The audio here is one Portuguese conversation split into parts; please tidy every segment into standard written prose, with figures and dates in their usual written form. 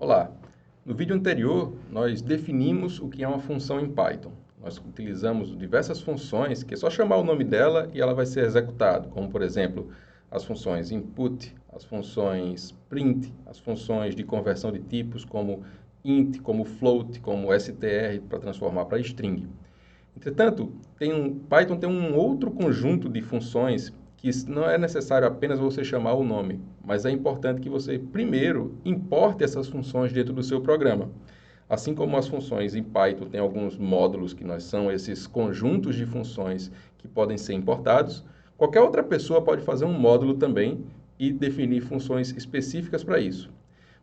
Olá! No vídeo anterior, nós definimos o que é uma função em Python. Nós utilizamos diversas funções, que é só chamar o nome dela e ela vai ser executada, como, por exemplo, as funções input, as funções print, as funções de conversão de tipos, como int, como float, como str, para transformar para string. Entretanto, Python tem um outro conjunto de funções que não é necessário apenas você chamar o nome, mas é importante que você primeiro importe essas funções dentro do seu programa. Assim como as funções em Python tem alguns módulos que são esses conjuntos de funções que podem ser importados, qualquer outra pessoa pode fazer um módulo também e definir funções específicas para isso.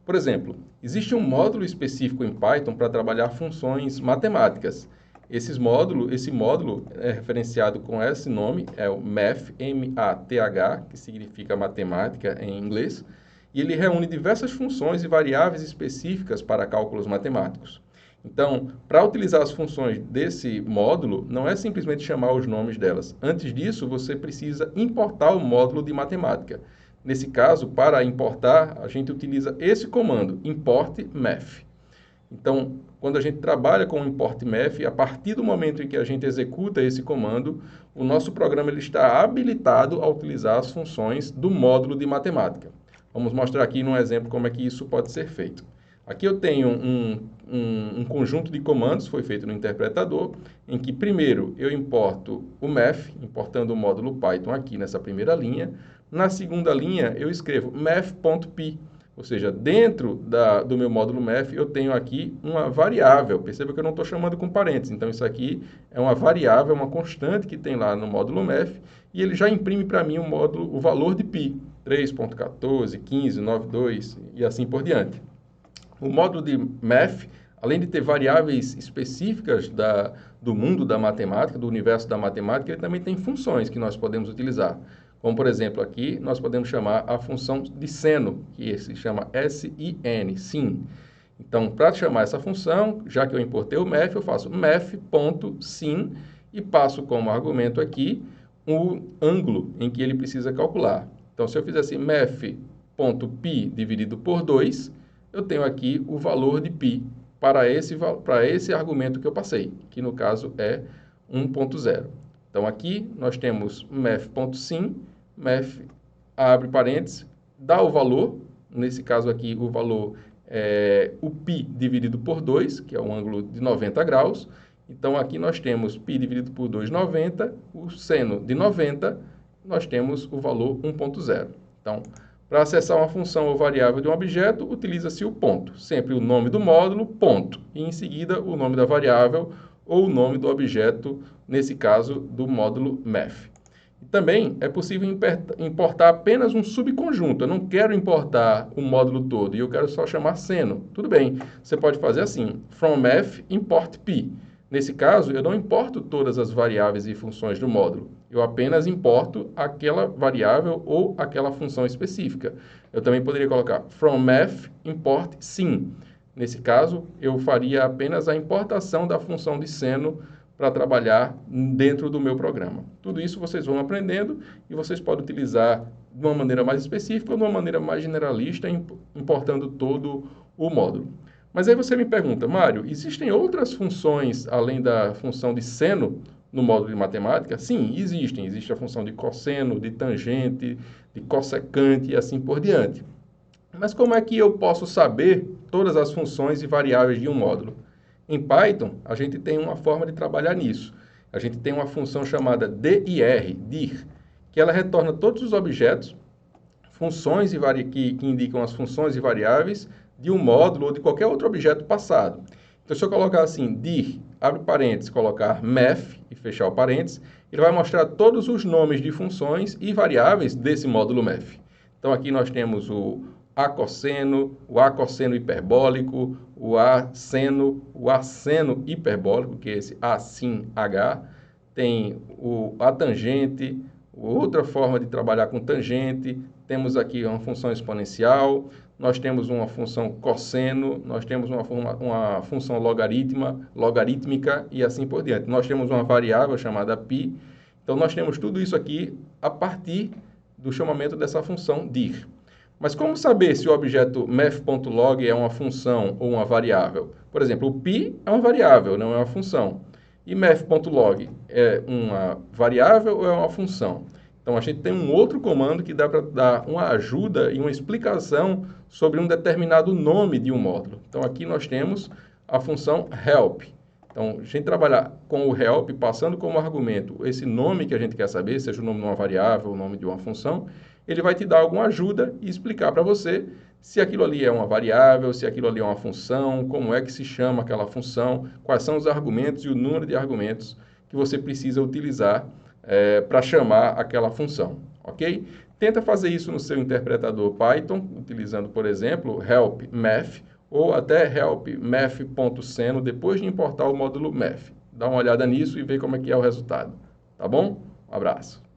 Por exemplo, existe um módulo específico em Python para trabalhar funções matemáticas. Esse módulo é referenciado com esse nome, é o Math, M-A-T-H, que significa matemática em inglês, e ele reúne diversas funções e variáveis específicas para cálculos matemáticos. Então, para utilizar as funções desse módulo, não é simplesmente chamar os nomes delas. Antes disso, você precisa importar o módulo de matemática. Nesse caso, para importar, a gente utiliza esse comando, import math. Então, quando a gente trabalha com o import math, a partir do momento em que a gente executa esse comando, o nosso programa ele está habilitado a utilizar as funções do módulo de matemática. Vamos mostrar aqui num exemplo como é que isso pode ser feito. Aqui eu tenho um conjunto de comandos, foi feito no interpretador, em que primeiro eu importo o math, importando o módulo Python aqui nessa primeira linha. Na segunda linha eu escrevo math.py. Ou seja, dentro do meu módulo math, eu tenho aqui uma variável. Perceba que eu não estou chamando com parênteses. Então, isso aqui é uma variável, uma constante que tem lá no módulo math, e ele já imprime para mim o valor de π, 3.14, 15, 9.2 e assim por diante. O módulo de math, além de ter variáveis específicas do mundo da matemática, do universo da matemática, ele também tem funções que nós podemos utilizar. Como, por exemplo, aqui nós podemos chamar a função de seno, que se chama sin, sin. Então, para chamar essa função, já que eu importei o math, eu faço math.sin e passo como argumento aqui o ângulo em que ele precisa calcular. Então, se eu fizer assim, math.π dividido por 2, eu tenho aqui o valor de π para esse argumento que eu passei, que no caso é 1.0. Então, aqui nós temos math.sim, math, abre parênteses, dá o valor, nesse caso aqui o valor é o π dividido por 2, que é um ângulo de 90 graus. Então, aqui nós temos π dividido por 2, 90, o seno de 90, nós temos o valor 1.0. Então, para acessar uma função ou variável de um objeto, utiliza-se o ponto, sempre o nome do módulo, ponto, e em seguida o nome da variável ou o nome do objeto, nesse caso, do módulo math. Também é possível importar apenas um subconjunto. Eu não quero importar o módulo todo e eu quero só chamar seno. Tudo bem, você pode fazer assim, from math import π. Nesse caso, eu não importo todas as variáveis e funções do módulo. Eu apenas importo aquela variável ou aquela função específica. Eu também poderia colocar from math import sim. Nesse caso, eu faria apenas a importação da função de seno para trabalhar dentro do meu programa. Tudo isso vocês vão aprendendo e vocês podem utilizar de uma maneira mais específica ou de uma maneira mais generalista, importando todo o módulo. Mas aí você me pergunta, Mário, existem outras funções além da função de seno no módulo de matemática? Sim, existem. Existe a função de cosseno, de tangente, de cossecante e assim por diante. Mas como é que eu posso saber todas as funções e variáveis de um módulo? Em Python, a gente tem uma forma de trabalhar nisso. A gente tem uma função chamada dir, que ela retorna todos os objetos, funções que indicam as funções e variáveis de um módulo ou de qualquer outro objeto passado. Então, se eu colocar assim, dir, abre parênteses, colocar math e fechar o parênteses, ele vai mostrar todos os nomes de funções e variáveis desse módulo math. Então, aqui nós temos o acosseno, o acosseno hiperbólico, o asseno hiperbólico, que é esse assim H, tem a tangente, outra forma de trabalhar com tangente, temos aqui uma função exponencial, nós temos uma função cosseno, nós temos uma função logarítmica e assim por diante. Nós temos uma variável chamada π, então nós temos tudo isso aqui a partir do chamamento dessa função dir. Mas como saber se o objeto math.log é uma função ou uma variável? Por exemplo, o pi é uma variável, não é uma função. E math.log é uma variável ou é uma função? Então, a gente tem um outro comando que dá para dar uma ajuda e uma explicação sobre um determinado nome de um módulo. Então, aqui nós temos a função help. Então, a gente trabalhar com o help, passando como argumento esse nome que a gente quer saber, seja o nome de uma variável ou o nome de uma função, ele vai te dar alguma ajuda e explicar para você se aquilo ali é uma variável, se aquilo ali é uma função, como é que se chama aquela função, quais são os argumentos e o número de argumentos que você precisa utilizar para chamar aquela função, ok? Tenta fazer isso no seu interpretador Python, utilizando, por exemplo, help math ou até help math.seno depois de importar o módulo math. Dá uma olhada nisso e vê como é que é o resultado, tá bom? Um abraço.